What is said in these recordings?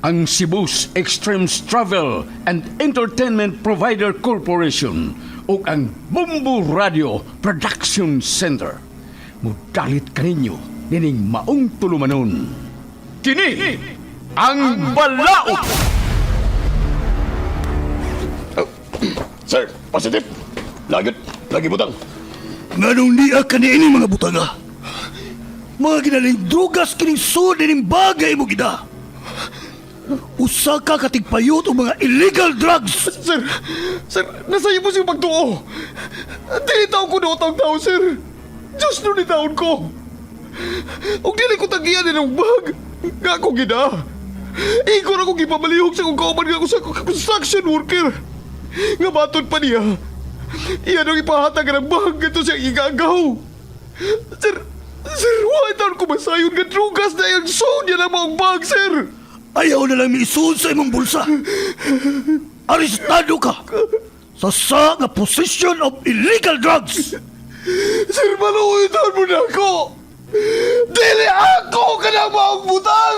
ang Cebu's Extremes Travel and Entertainment Provider Corporation o ang Bumbu Radio Production Center. Mudalit kaninyo dining maong tulumanon. Kini ang Balaod! Sir, positive. Lagi butang. Nganong niya kanini mga butaga? Mga ginaling drugas kining sud dining bagay mo gida. Usa ka katigpayot o mga illegal drugs. Sir, nasa iyo po siyang pagtuo. Dili taon ko na utang tao, sir. Diyos nun ni taon ko. Huwag dili ko tagiyan ng bag. Nga ako gina. Ikaw na kong ipamalihog sa kong kauman nga ako sa construction worker. Nga matod pa niya. Iyan ang ipahatag ng bag ito siyang igagaw. Sir, why taon ko masayon nga drugas na yung sound niya ng mga bag, sir? Ayaw na lang miisuon sa imong bulsa. Arestado ka sa nga possession of illegal drugs. Sir, maluwitan mo na ako! Dili ako ka na maong butang!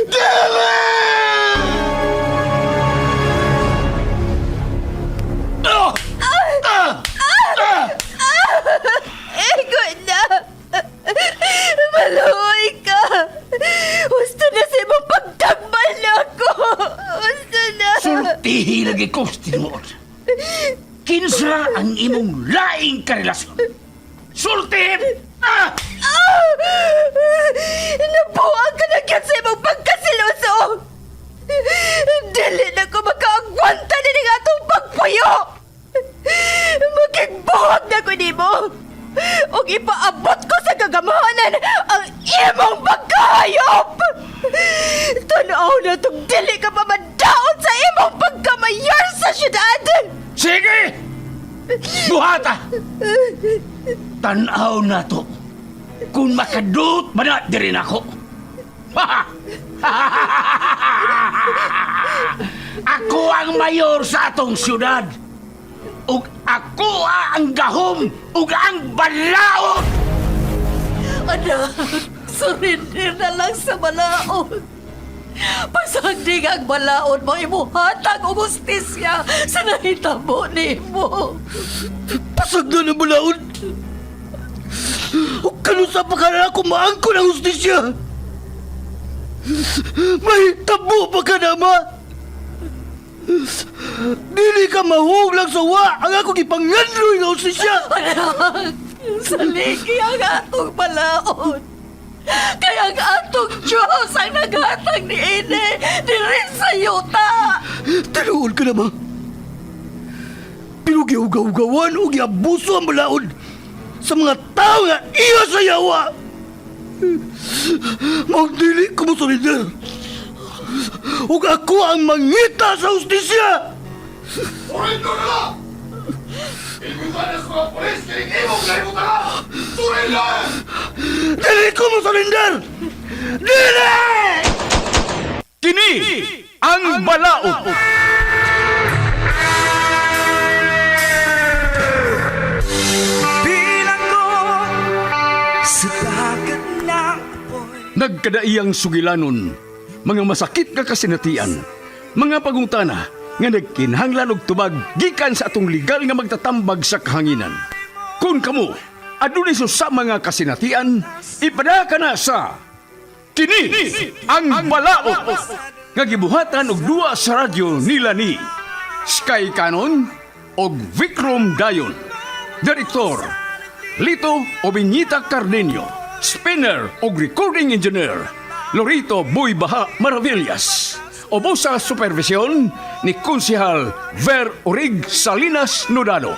Dili! Ego na! Maluoy ka! Gusto na sa imong pagtambal na ako! Gusto na! Sultihi lagi ko, tinuod. Kinsa ang imong laing karelasyon? Sultihin! Nabuang ka na kyan sa imong pagkasiloso! Dili na ko makaagwanta na ng atong pagpuyo! Magigbuhag na ko nimo! O ipaabot ko sa gagamahanan ang imong pagkahayop! Tanaw na itong dili ka pa madaon sa imong pagkamayor sa syudad! Sige! Buhata! Tanaw na to. Kung makadut man na din ako. Ako ang mayor sa atong syudad. Ug ako ang gahom ug ang balaod. Anak, surrender na lang sa balaod. Pasagdig ang balaod mo, imuhatag o justisya sa nahitabo ni mo. Pasagda na balaod. O kanusa pa ka na ako maangko ng justisya. May tabo pa ka na, ma. Dili ka mahuglang sa wa ang akong ipangandroy ng justisya. Anak, saligi ang atong balaod. Kaya ang atong Diyos ang naghatag ni Ine diri sa yuta. Tinuod ka na, ma. Pero giugaw-gawan o giabuso ang balaod sa mga tao nga iya sa yawa. Magdili ko mo solider. Ug ako ang mangita sa justisya. Surrender na lang! Ikusanas ko ang polis kaya imong lahibutan ka! Surrender! Dili ko mo solider. Dili! Kini ang Balaod. Nagkadaiyang sugilanon, mga masakit nga kasinatian, mga pagungtana nga nagkinhanglan og tubag gikan sa atong legal nga magtatambag sa kahanginan. Kung kamo adunay sa mga kasinatian, ipada ka na sa Kini ang Balaod nga gibuhatan og duwa sa radyo nila ni Sky Canon og Vikram Dayon. Direktor Lito Obiñita Cardenio. Spinner o recording engineer Lorito Boy Baha Maravillas. Obo sa supervisyon ni Konsehal Ver Orig Salinas Nodalo.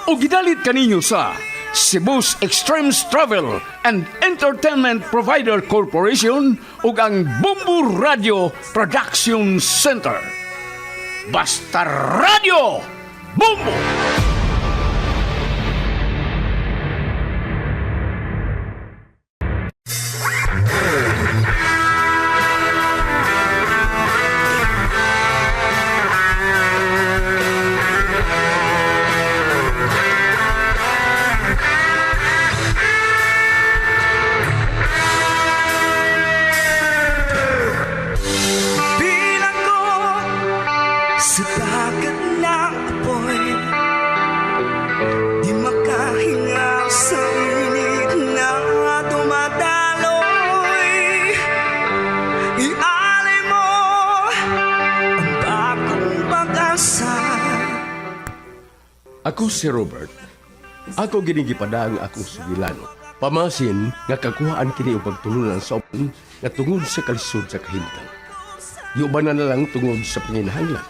O gidalit kaninyo sa Cebu's Extremes Travel and Entertainment Provider Corporation ug ang Bumbu Radio Production Center. Basta Radio Bumbu! Ako si Robert. Ako ginigipada ang akong sugilano. Pamasin nga kakuhaan kini og pagtulunan sa upon nga tungod sa kalisod sa kahimtang. Yuban na lang tungod sa panginahanglan.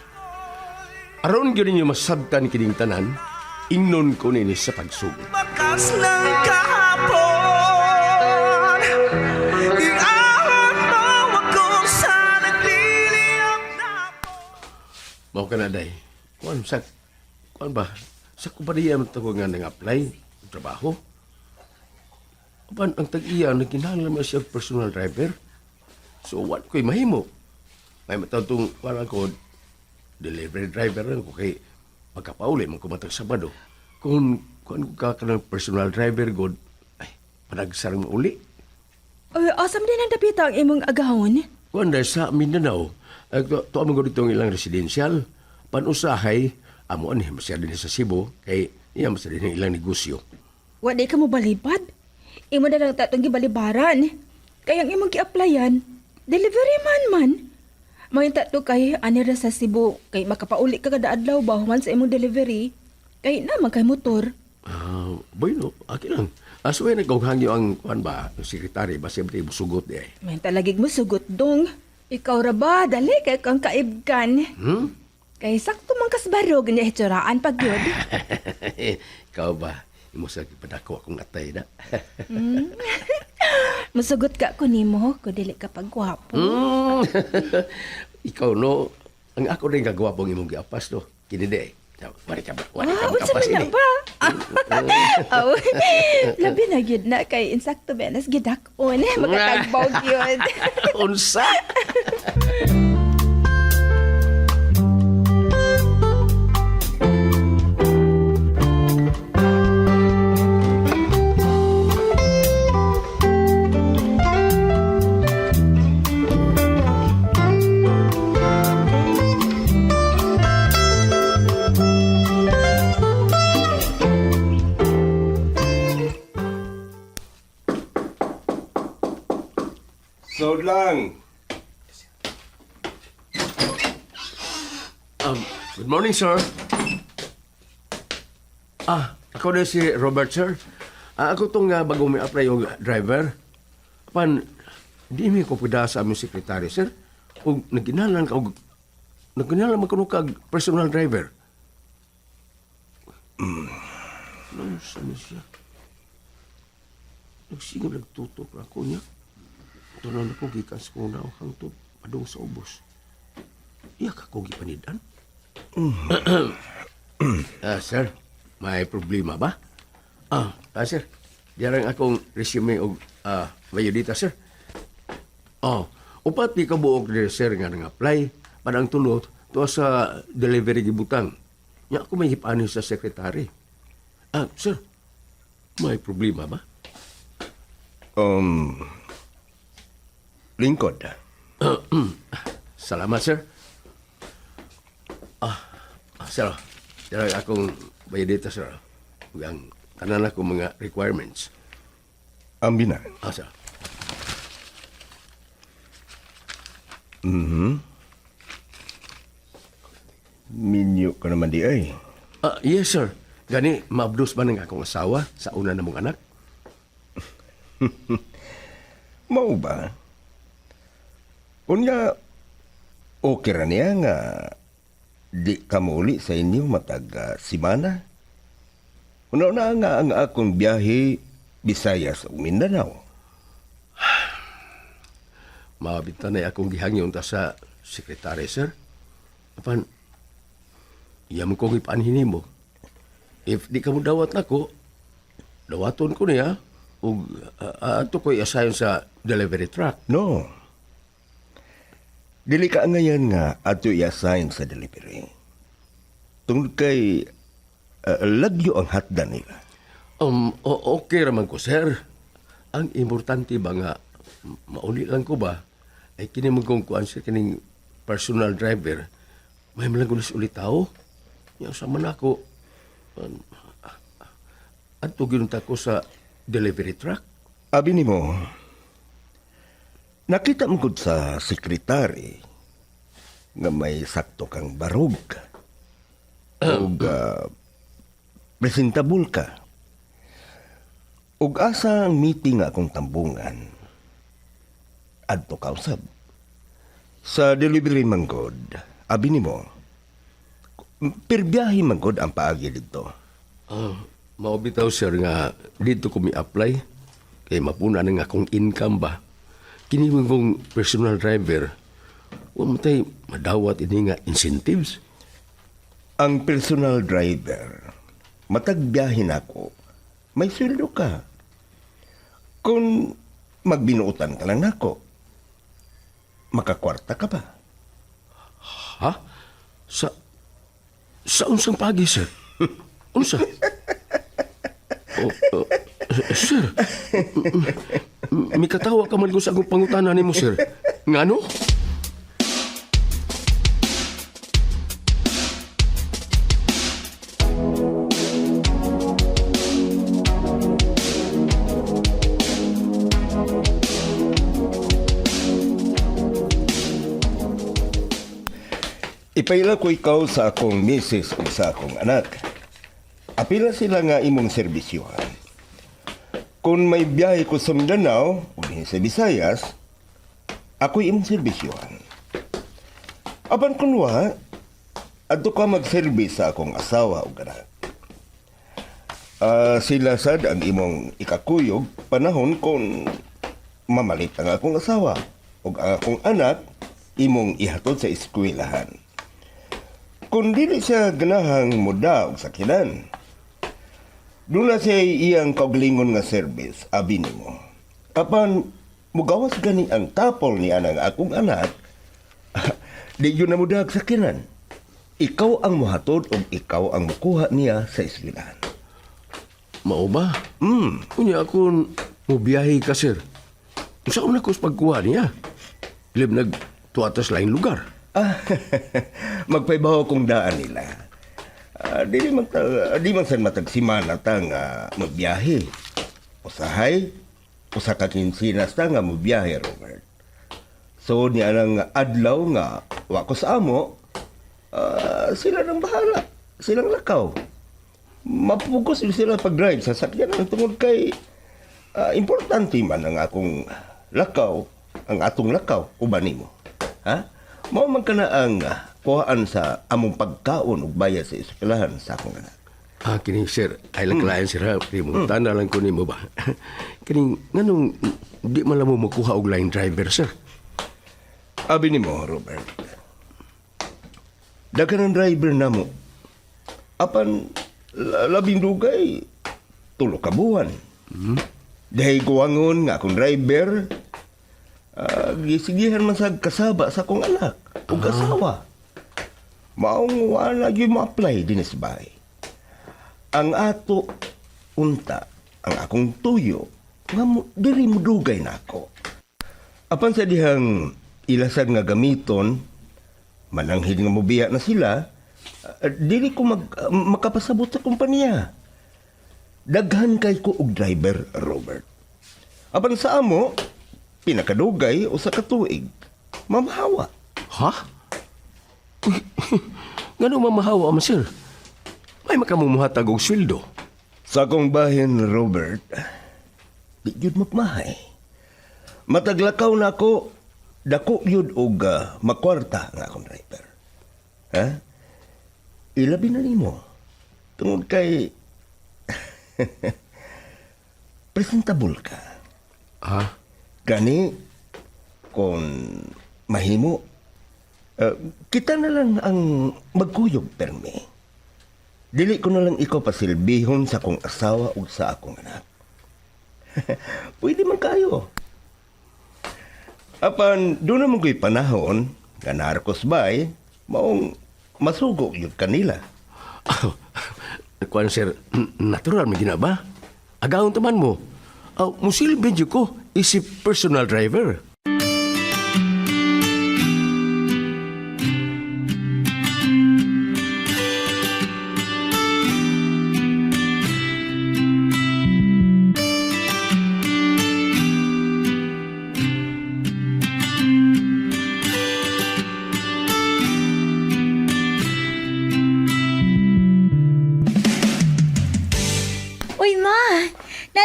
Aron gyud ninyo masabtan kining tanan, ingnon ko nini sa pagsugod. Bakas ng kahapon, iahon mo ako sa nagliliyap na Mao ka na day. Kuan ba? Sa kumpanya man ko nga nang-apply ng trabaho. Apan ang tag-iya nagkinahanglan mo siya personal driver. So what ko'y mahimo? May matawtong para ko delivery driver lang ko kay pagkapauli man ko matag Sabado. Kung ka ng personal driver god ay panagsarang uli. Asam din ang dapita ang imong agahon? Kuan dahil sa Mindanao, to among dito ang ilang residential, panusahay, amuan ni masya din sa Cebu, kay iya masya din ang ilang negosyo. Wala ka mo balipad? Imo na lang tatong gibalibaran. Kaya ang imong gi-applyan, delivery man. Mga tatlo kay anira sa Cebu, kay makapauli ka kada adlaw ba human sa imong delivery. Kay naman kay motor. Bueno, aki lang. Asway nagkaghangyo ang kuan ba, ang sekretary, ba siyempre sugot di ay. May talagig mo sugot dong. Ikaw ra ba, dali kay kang kaibkan. Kay sakto man kasbarog niya hitsuraan pag yun. Ikaw ba, imo sa kipadako akong atay na. Masugot ka ko nimo, ko dili ka pagwapo. Ikaw no, ang ako rin kagwapong imong giapas no. Kini di. Wala ka ba? Wala ka Unsa makapas man na ini. ba? Aw, labi na gyud na kay insakto benas gidak-on, makatagbaw gyud. Unsa? Sod lang. Good morning, sir. Ako na si Robert, sir. Ako tong bagong may apply yung driver. Pan, di mi ko pwede sa aming sekretary, sir. Kung nagkinalan ka, nagkinalan man ko kag personal driver. Saan siya? Nagsigil nagtutok ako niya. Ito na ako gikan sa kong naong hangtod padung sa ubos. Iyak ako gipanidan. Sir, may problema ba? Sir, diarang akong resume o biodata, sir. Upat di ka buok din, sir, nga nang-apply. Padang tulot, to sa delivery gibutang. Nya ako may hipanin sa sekretary. Sir, may problema ba? Lingkod. Salamat, sir. Sir, diarang akong biodata, sir. Ang tanan ako mga requirements. Ambina. Sir. Minyo ka naman di ay. Yes, sir. Gani, maabdos ba ng akong asawa sa una na mong anak? Mau ba? Unya, okay ra niya nga di ka mauli sa inyo matag simana. Una na nga ang akong biyahe Visayas o Mindanao. Mabintan na akong gihangyon ta sa sekretary, sir. Apan, iya mo kong ipaanhin mo. If di ka mo dawat na ko, dawaton ko niya, ug ato ko'y assign sa delivery truck. No. Dili ka ngayon nga ato i-assign sa delivery. Tungkol kay lagyo ang hatdan nila. Okay raman ko, sir. Ang importante ba nga, mauli lang ko ba, ay kini mo kong kuan sa kining personal driver, may malang gulis ulit tao. Yung sa man ako, at ginunta ko sa delivery truck. Abi ni mo, nakita mo gud sa sekretary nga may sakto kang barog. Ug presentable ka. Ug asa ang meeting nga akong tambungan, adto ka usab. Sa delivery manggod, abi nimo, pirbiyahe manggod ang paagi dito. Mao bitaw sir nga dito ko mi-apply kay mapuna na nga akong income ba. Kini kong personal driver. Wa mo tay madawat ini nga incentives. Ang personal driver, matagbiyahin ako, may sweldo ka. Kung magbinuutan ka lang ako, makakwarta ka ba? Ha? Sa unsang pagi, sir? Unsa? Sir, may katawa ka man ko sa akong pangutanan nimo, sir. Ngano? Ipaila ko ikaw sa akong misis o sa akong anak. Apila sila nga imong serbisyohan. Kung may biyahe ko sa Mindanao o din sa Visayas, ako imong serbisyohan. Apan kunwa, adto ka mag-service sa akong asawa o anak. Sila sad ang imong ikakuyog panahon kung mamalit ang akong asawa o ang akong anak imong ihatod sa eskwelahan. Kung dili siya ganahang muda o sakinan, doon na siya iyang kauglingon nga service, abi nimo. Apan, mugawas gani ang tapol niya ng akong anak, di yun na muda og sakinan. Ikaw ang muhatod o ikaw ang mukuha niya sa eskwelahan. Mao ba? Unya akong mubiyahe ka, sir. Saan na ko sa pagkuha niya? Ilib nagtuatas laing lugar. Magpaibaw kong daan nila. Di man san matagsimana ta nga magbiyahe. Usahay, usa ka kinsinas ta nga magbiyahe, Robert. So, niya nang adlaw nga, wako sa amo, sila nang bahala. Silang lakaw. Mapugos sila pag-drive sa sakyan ang tungod kay importante man ang akong lakaw, ang atong lakaw, uban nimo. Ha? Mao man kana ang kuhaan sa among pagkaon ug bayad sa eskwelahan sa akong anak. Kini, sir, ay laklayan, sir, ha? Tanda lang ko nimo ba? Kini, nganong di man lang mo makuha og line driver, sir? Abi nimo, Robert. Daghan ang driver namo. Apan labing dugay tulo ka buwan. Dahay guwangon nga akong driver, gisigihan man sa kasaba sa akong anak o kasawa. Maong wala yung ma-apply din sa bahay. Ang ato unta, ang akong tuyo, nga diri mo dugay na ako. Apan sa dihang ilasad nga gamiton, mananghid nga mobiya na sila, dili ko makapasabot sa kumpanya. Daghan kay ko og driver, Robert. Apan sa amo, pinakadugay o sa katuig, mamahawa. Ha? Ngano mamahawa man, sir? May makamumuhatag og sweldo. Sa akong bahin, Robert, di yun magmahay. Mataglakaw na ako, dako yun og makwarta nga akong driver. Ha? Ilabi na nimo. Tungod kay presentable ka. Ha? Gani, kung mahimo, kita na lang ang magkuyog, perme. Dili ko na lang ikaw pasilbihon sa akong asawa o sa akong anak. Pwede man kayo. Apan, doon naman ko'y panahon, nga narkos ba'y, maong masugo yun kanila. Kuan, sir, natural may ginaba. Agawon taman mo. Musilbi dyo ko, isip personal driver.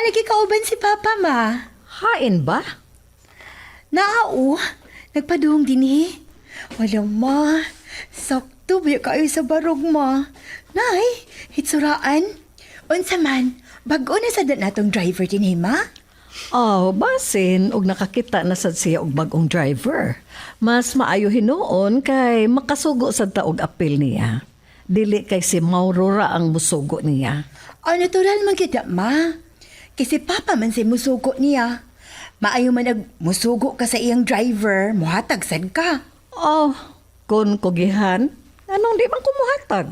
lagi kauban si Papa, ma. Hain ba? Nao, nagpadung din eh. Wala, ma. Sakto ba kayo sa barog, ma? Nay, hitsuraan. Unsa man, bago na sa natong driver din eh, ma? Oh, basin, og nakakita na sad siya og bagong driver. Mas maayo hinuon kay makasugo sad ta og apil niya. Dili kay si Mauro ra ang musugo niya. Natural man kita, ma. Kasi Papa man si musugo niya. Maayo man nagmusugo ka sa iyang driver, muhatag sad ka. Oh, kun kugihan, anong di man kumuhatag.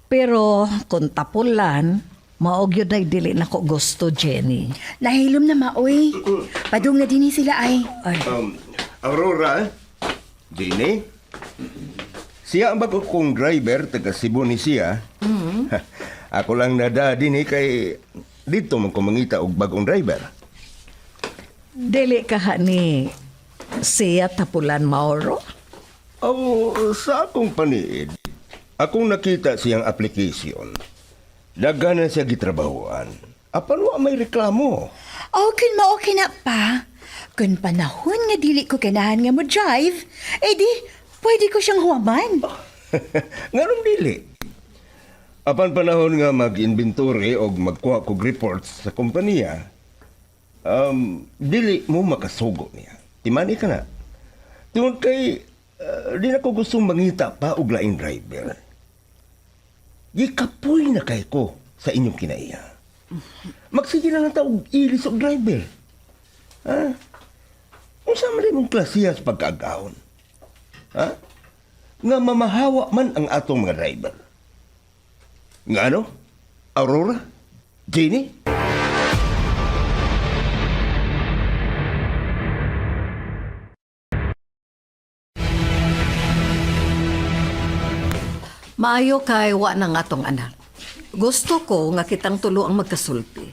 Pero kung tapulan, maog yun ay dili na ko gusto, Jenny. Nahilom na, maoy. Padung na din sila ay. Ay, Aurora, Dini, siya ang bago kong driver, taga Cebu ni siya. Ako lang nada din kay dito man ko mangita og bagong driver. dili ka ni siya tapulan, Mauro. Sa akong paniid, akong nakita siyang application. Daghan na siya gitrabahoan. Apan wa may reklamo. Okay na pa. Kung panahon nga dili ko ganahan nga mo drive, di, pwede ko siyang huwaman. Nganong dili? Apan panahon nga mag-inventory o magkuha kog reports sa kompanya, dili mo makasugo niya. Timani ka na. Tungod kay, di na ko gustong mangita pa og laing driver. Gikapoy na kay ko sa inyong kinaiya. Magsige na lang ta og ilis og driver. Ha? Kung saan man mong klasiya sa pagkaagahon. Ha? Nga mamahawa man ang atong mga driver. Nga ano? Aurora? Jenny? Maayo kay wa na nga tong anak. Gusto ko nga kitang tulo ang magkasulti.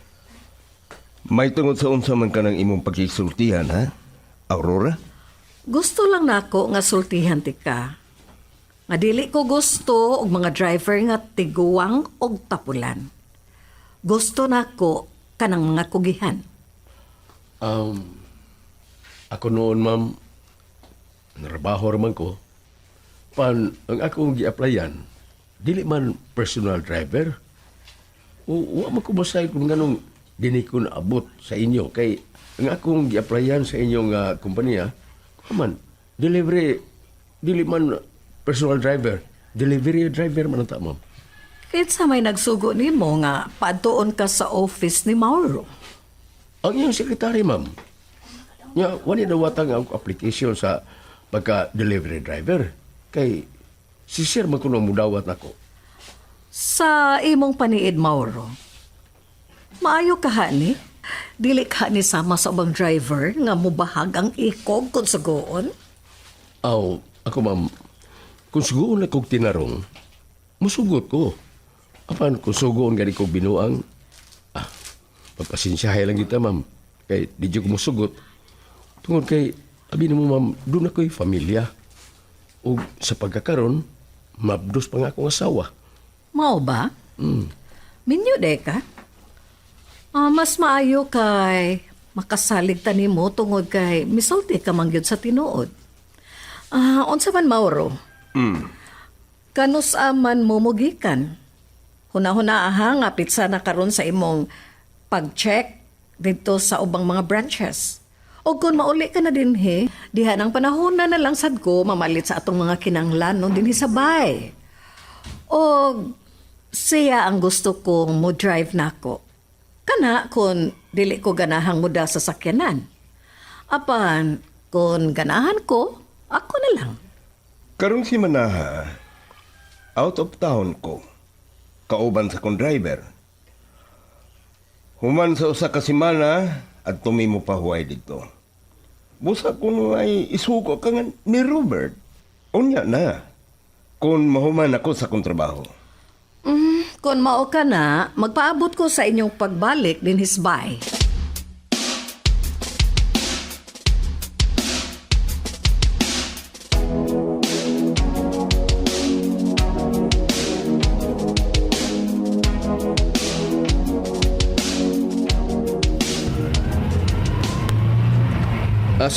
May tungod sa unsa man ka ng imong pagkisultihan, ha? Aurora? Gusto lang nako nga sultihan ti ka. Nga dili ko gusto og mga driver nga tiguwang og tapulan. Gusto nako kanang mga kugihan. Ako noon, ma'am, narabaho raman ko. Pan, ang akong gi-applyan, dili man personal driver. Wa man ko masay kung ganong dini ko naabot sa inyo. Kay ang akong gi-applyan sa inyong kumpanya, man, delivery, dili man personal driver. Delivery driver man ang ma'am. Kahit sa may nagsugo ni mo nga paadtoon ka sa office ni Mauro. Ang iyong sekretary, ma'am. Nga, wala na watang ang application sa pagka-delivery driver. Kay, si Sir man ko nang mudawat ako. Sa imong paniid, Mauro, maayo ka ni? Dili ka ni sama sa ubang driver nga mubahag ang ikog kung sugoon? Ako ma'am, kung sugoon na kong tinarong, musugot ko. Apan kung sugoon gani ko binuang, pagpasensyahay lang kita, ma'am. Kay di ko musugot. Tungod kay, abi na mo, ma'am, doon ako'y familia. O sa pagkakaroon, mabdos pa nga akong asawa. Mao ba? Minyo de ka? Mas maayo kay makasalig ta nimo tungod kay misulti ka man gyud sa tinuod. Unsa man, Mauro? Kanus aman mo mugikan? Huna-huna nga pitsa na karon sa imong pag-check dito sa ubang mga branches. O kung mauli ka na din diha ng panahon na lang sad ko mamalit sa atong mga kinanglan nung dinhi sa bay. O siya ang gusto kong mo drive nako. Kana kung dili ko ganahang muda sa sakyanan. Apan kung ganahan ko, ako na lang. Karong si Manaha, out of town ko. Kauban sa kong driver. Human sa usa ka semana at tumimo pa huway dito. Busa kung ay isuko ka nga ni Robert. Unya na. Kung mahuman ako sa kong trabaho. Kung mao ka na, magpaabot ko sa inyong pagbalik din hisbay.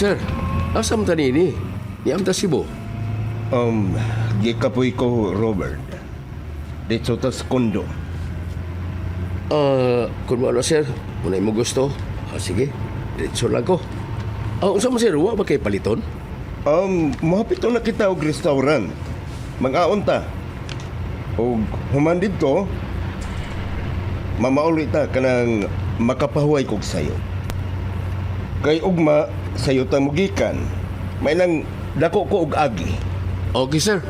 sir. Asa man tani ini? Iyam ta Cebu. Gikapoy ko, Robert. Dito ta sa kondo. Kung ano sir, unay mo gusto. Sige, diretso lang ko. Unsa man sir, wa ba kay paliton? Mahapito na kita og restaurant. Mag-aon ta. O human dito, mamauli ta kanang makapahuay kog sayo. Kay ugma, sayo ta mugikan. May nang dako ko og agi. Okay sir.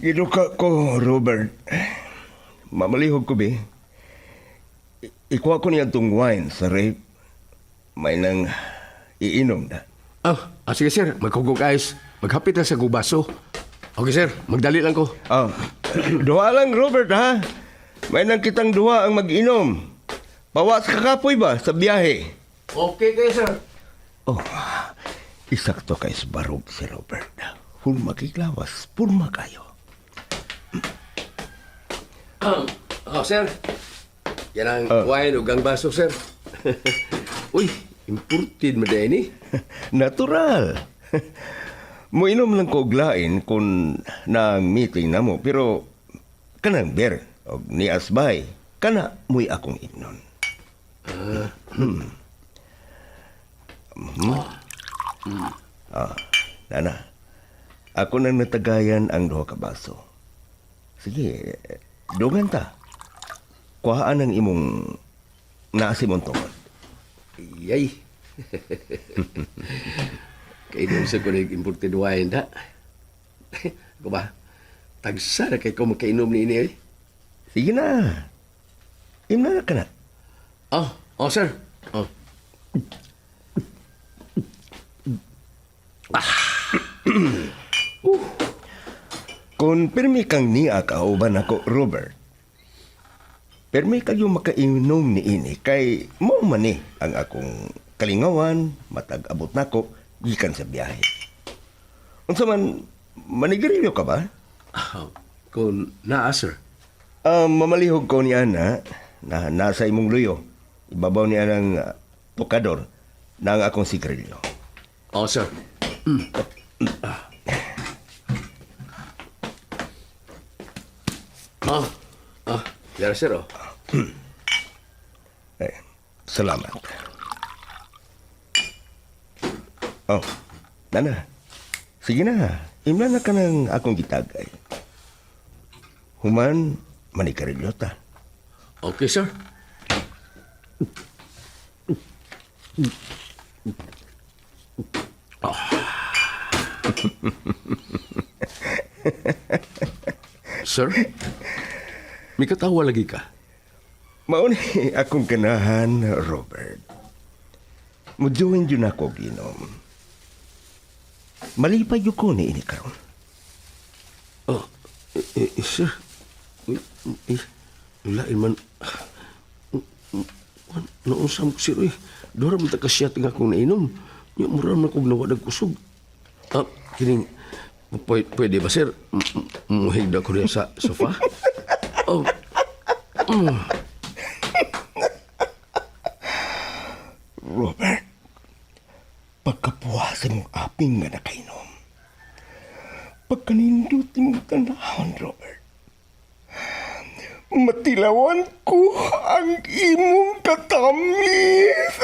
Giduka ko, Robert. Mamalihog ko, be. Ikuha ko niya itong wine sa rape. May nang iinom na. Sige sir, magkugog ice. Maghapit na sa gubaso. Okay sir, magdali lang ko. Duha lang, Robert, ha? May nang kitang duha ang mag-inom. Pawas kakapoy ba sa biyahe? Okay kayo sir. Isakto kay barog si Robert. Hulma kiklawas, purma kayo. Sir. Yan ang wine o gang baso sir. Uy, imported mo din eh. Natural. Muinom lang ko og lain kung nang meeting na mo. Pero kanang beer o ni asbay, kana muy akong ignon. Nana, ako nang natagayan ang duha ka baso. Sige, dungan ta. Kuhaan ang imong naasimong tungod. Yay. Kainom sa ko nag-imported wine da. Ako ba? Tagsa na kay ko makainom ni ini eh. Sige na. Imna na ka na. Sir. Kung permi kang niya kauban ako, Robert, permi kayo makainom ni ini kay mo man ni ang akong kalingawan, matag abot nako gikan sa biyahe. Unsa man manigarilyo ka ba? Kung naa sir. Mamalihog ko niya na nasa imong luyo. Ibabaw niya ng tokador ng akong sigarilyo. Sir. Yara sir Salamat. Nana. Sige na. Imla na ka ng akong gitagay. Human, manikarilyo ta. Okay sir. Sir? May katawa lagi ka? Mauni akong kanahan, Robert. Mujuin yun ako ginom. Malipay yun ko ni ini karon. Sir? Lain man... Nausam ko sir, Dora man takasya nga akong nainom. Yung mura man akong nawadag kusog. Kining... Pwede ba, sir? Muhig na ko rin sa sofa? Robert, pagkapuwasan mong aping nga nakainom. Pagkaninduti mong tanahon, Robert. Matilawan ko ang imong katamis.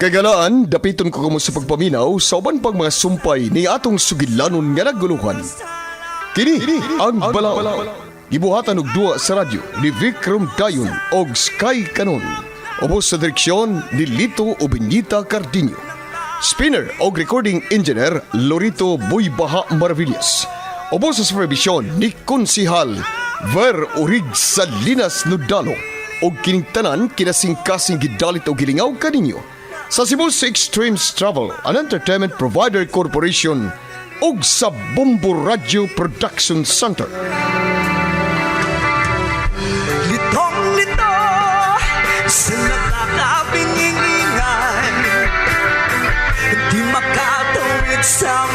Kagalaan, dapiton ko kamo sa pagpaminaw sa uban pang mga sumpay ni atong sugilanon nga naguluhan. Kini ang Balao. Gibuhatan og duwa sa radyo ni Vikram Dayon og Sky Canon. Ubos sa direksyon ni Lito Obenita Cardiño. Spinner og recording engineer Lorito Buybaha Maravillas. Ubos sa supervision ni Konsihal Ver Urig Salinas Nudalo og kining tanan kinasing-kasing gidalit o gilingaw kaninyo sa Cebu Extremes Travel and Entertainment Provider Corporation ug sa Bombo Radio Production Center. Litong-lito sa nakakabingingan, di makatawid sa